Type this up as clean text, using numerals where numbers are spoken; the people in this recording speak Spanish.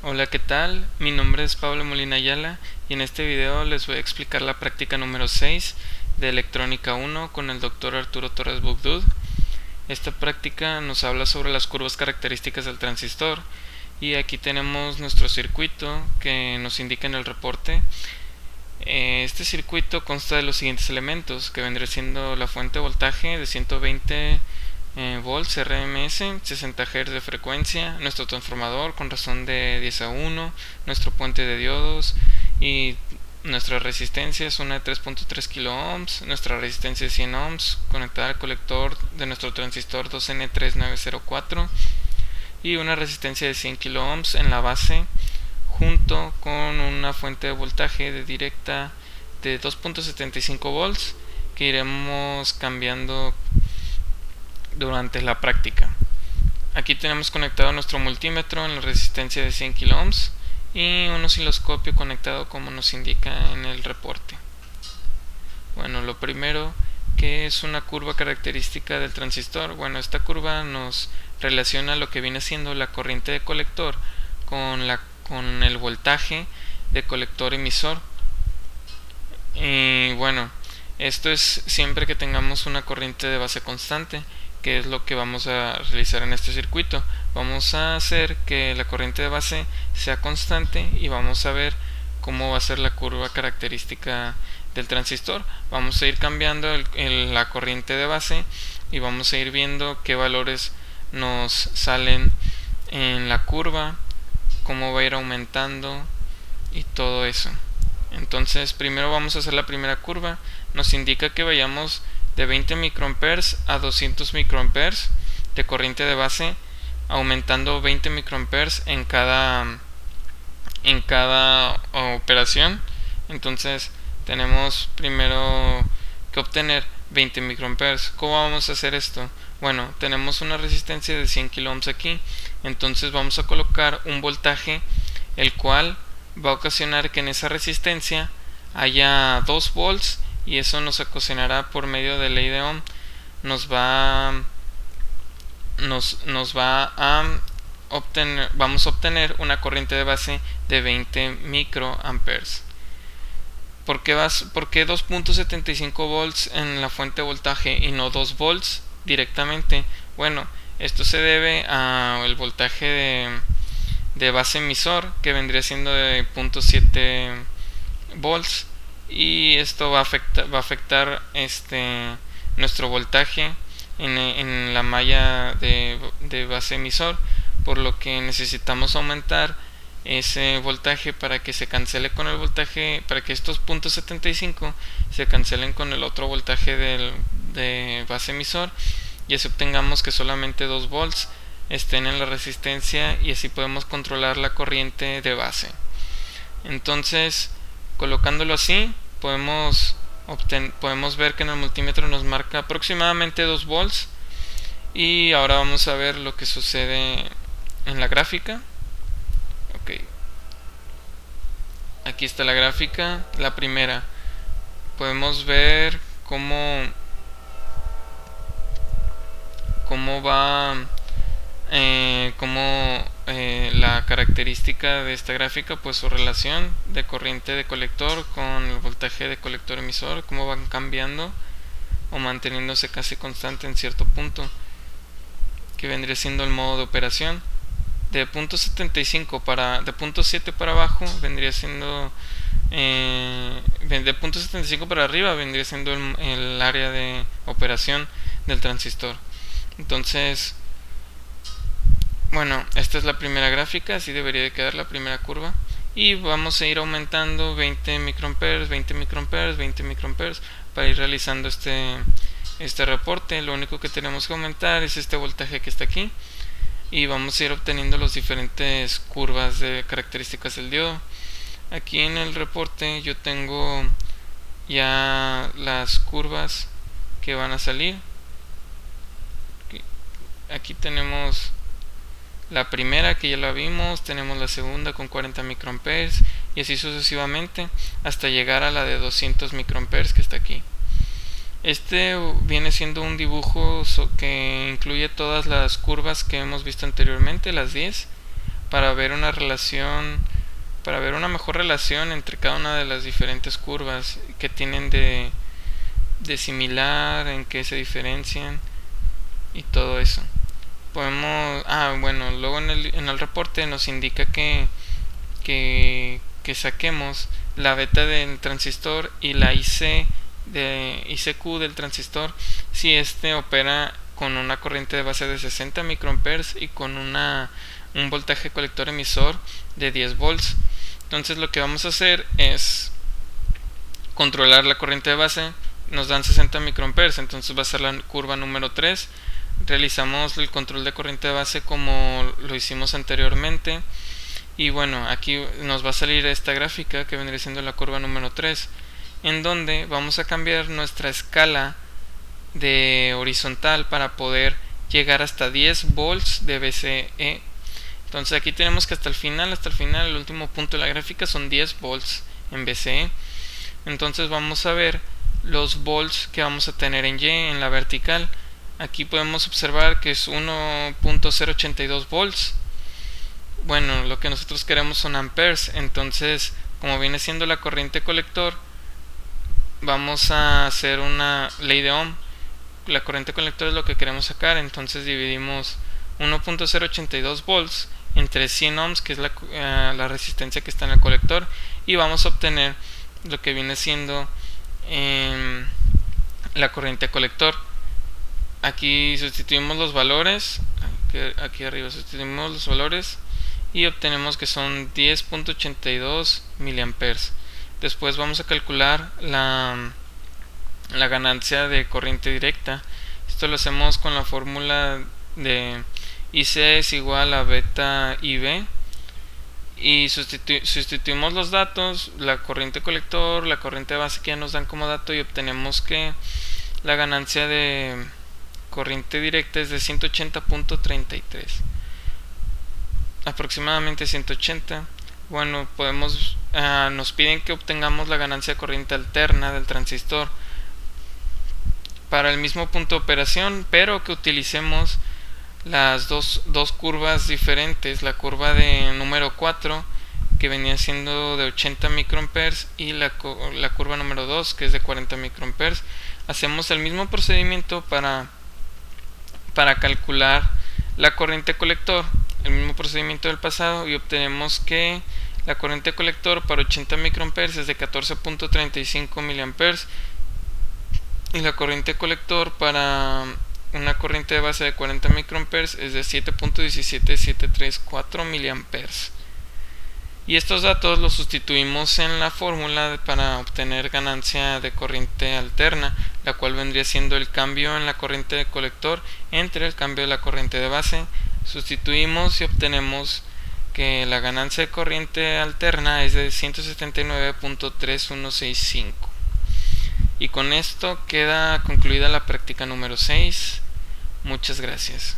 Hola, ¿qué tal? Mi nombre es Pablo Molina Ayala y en este video les voy a explicar la práctica número 6 de Electrónica 1 con el Dr. Arturo Torres Bugdud. Esta práctica nos habla sobre las curvas características del transistor y aquí tenemos nuestro circuito que nos indica en el reporte. Este circuito consta de los siguientes elementos, que vendría siendo la fuente de voltaje de 120 volts RMS, 60 Hz de frecuencia, nuestro transformador con razón de 10 a 1, nuestro puente de diodos y nuestra resistencia es una de 3.3 kilo ohms, nuestra resistencia de 100 ohms conectada al colector de nuestro transistor 2N3904 y una resistencia de 100 kilo ohms en la base junto con una fuente de voltaje de directa de 2.75 volts que iremos cambiando durante la práctica. Aquí tenemos conectado nuestro multímetro en la resistencia de 100 kilo ohms y un osciloscopio conectado como nos indica en el reporte. Bueno, lo primero, que es una curva característica del transistor. Bueno, esta curva nos relaciona lo que viene siendo la corriente de colector con el voltaje de colector emisor. Y bueno, esto es siempre que tengamos una corriente de base constante, que es lo que vamos a realizar en este circuito. Vamos a hacer que la corriente de base sea constante y vamos a ver cómo va a ser la curva característica del transistor. Vamos a ir cambiando la corriente de base y vamos a ir viendo qué valores nos salen en la curva, cómo va a ir aumentando y todo eso. Entonces primero vamos a hacer la primera curva. Nos indica que vayamos de 20 microamperes a 200 microamperes de corriente de base, aumentando 20 microamperes en cada operación. Entonces tenemos primero que obtener 20 microamperes. ¿Cómo vamos a hacer esto? Bueno, tenemos una resistencia de 100 kilo ohms aquí, entonces vamos a colocar un voltaje el cual va a ocasionar que en esa resistencia haya 2 volts y eso nos ocasionará por medio de ley de Ohm vamos a obtener una corriente de base de 20 microamperes. ¿Por qué 2.75 volts en la fuente de voltaje y no 2 volts directamente? Bueno, esto se debe al voltaje de base emisor, que vendría siendo de 0.7 volts, y esto va a afectar nuestro voltaje en la malla de base emisor, por lo que necesitamos aumentar ese voltaje para que se cancele con el voltaje, para que estos .75 se cancelen con el otro voltaje de base emisor y así obtengamos que solamente 2 volts estén en la resistencia y así podemos controlar la corriente de base. Entonces, colocándolo así, podemos ver que en el multímetro nos marca aproximadamente 2 volts. Y ahora vamos a ver lo que sucede en la gráfica. Ok, aquí está la gráfica. La primera, podemos ver cómo va la característica de esta gráfica, pues su relación de corriente de colector con el voltaje de colector emisor, cómo van cambiando o manteniéndose casi constante en cierto punto, que vendría siendo el modo de operación. De .75 de .7 para abajo vendría siendo de .75 para arriba vendría siendo el área de operación del transistor. Entonces, bueno, esta es la primera gráfica, así debería de quedar la primera curva. Y vamos a ir aumentando 20 microamperes, 20 microamperes, 20 microamperes para ir realizando este reporte. Lo único que tenemos que aumentar es este voltaje que está aquí. Y vamos a ir obteniendo las diferentes curvas de características del diodo. Aquí en el reporte yo tengo ya las curvas que van a salir. Aquí tenemos la primera, que ya la vimos, tenemos la segunda con 40 microamperes y así sucesivamente hasta llegar a la de 200 microamperes que está aquí. Este viene siendo un dibujo que incluye todas las curvas que hemos visto anteriormente, las 10, para ver una mejor relación entre cada una de las diferentes curvas que tienen de similar, en qué se diferencian y todo eso. Luego en el reporte nos indica que saquemos la beta del transistor y la IC ICQ del transistor si este opera con una corriente de base de 60 microamperes y con un voltaje colector emisor de 10 volts. Entonces lo que vamos a hacer es controlar la corriente de base. Nos dan 60 microamperes, entonces va a ser la curva número 3. Realizamos el control de corriente de base como lo hicimos anteriormente. Y bueno, aquí nos va a salir esta gráfica que vendría siendo la curva número 3, en donde vamos a cambiar nuestra escala de horizontal para poder llegar hasta 10 volts de VCE. Entonces aquí tenemos que hasta el final, el último punto de la gráfica son 10 volts en VCE. Entonces vamos a ver los volts que vamos a tener en Y en la vertical. Aquí podemos observar que es 1.082 volts. Bueno, lo que nosotros queremos son amperes. Entonces, como viene siendo la corriente colector, vamos a hacer una ley de Ohm. La corriente colector es lo que queremos sacar. Entonces dividimos 1.082 volts entre 100 ohms, que es la resistencia que está en el colector, y vamos a obtener lo que viene siendo la corriente colector. Aquí sustituimos los valores, aquí arriba sustituimos los valores y obtenemos que son 10.82 miliamperes. Después vamos a calcular la ganancia de corriente directa. Esto lo hacemos con la fórmula de IC es igual a beta IB, y sustituimos los datos, la corriente colector, la corriente base que ya nos dan como dato, y obtenemos que la ganancia de corriente directa es de 180.33, aproximadamente 180. Bueno, nos piden que obtengamos la ganancia de corriente alterna del transistor para el mismo punto de operación, pero que utilicemos las dos curvas diferentes, la curva de número 4 que venía siendo de 80 microamperes y la curva número 2 que es de 40 microamperes. Hacemos el mismo procedimiento para calcular la corriente colector, el mismo procedimiento del pasado, y obtenemos que la corriente colector para 80 microamperes es de 14.35 miliamperes y la corriente colector para una corriente de base de 40 microamperes es de 7.17734 miliamperes. Y estos datos los sustituimos en la fórmula para obtener ganancia de corriente alterna, la cual vendría siendo el cambio en la corriente de colector entre el cambio de la corriente de base. Sustituimos y obtenemos que la ganancia de corriente alterna es de 179.3165. Y con esto queda concluida la práctica número 6. Muchas gracias.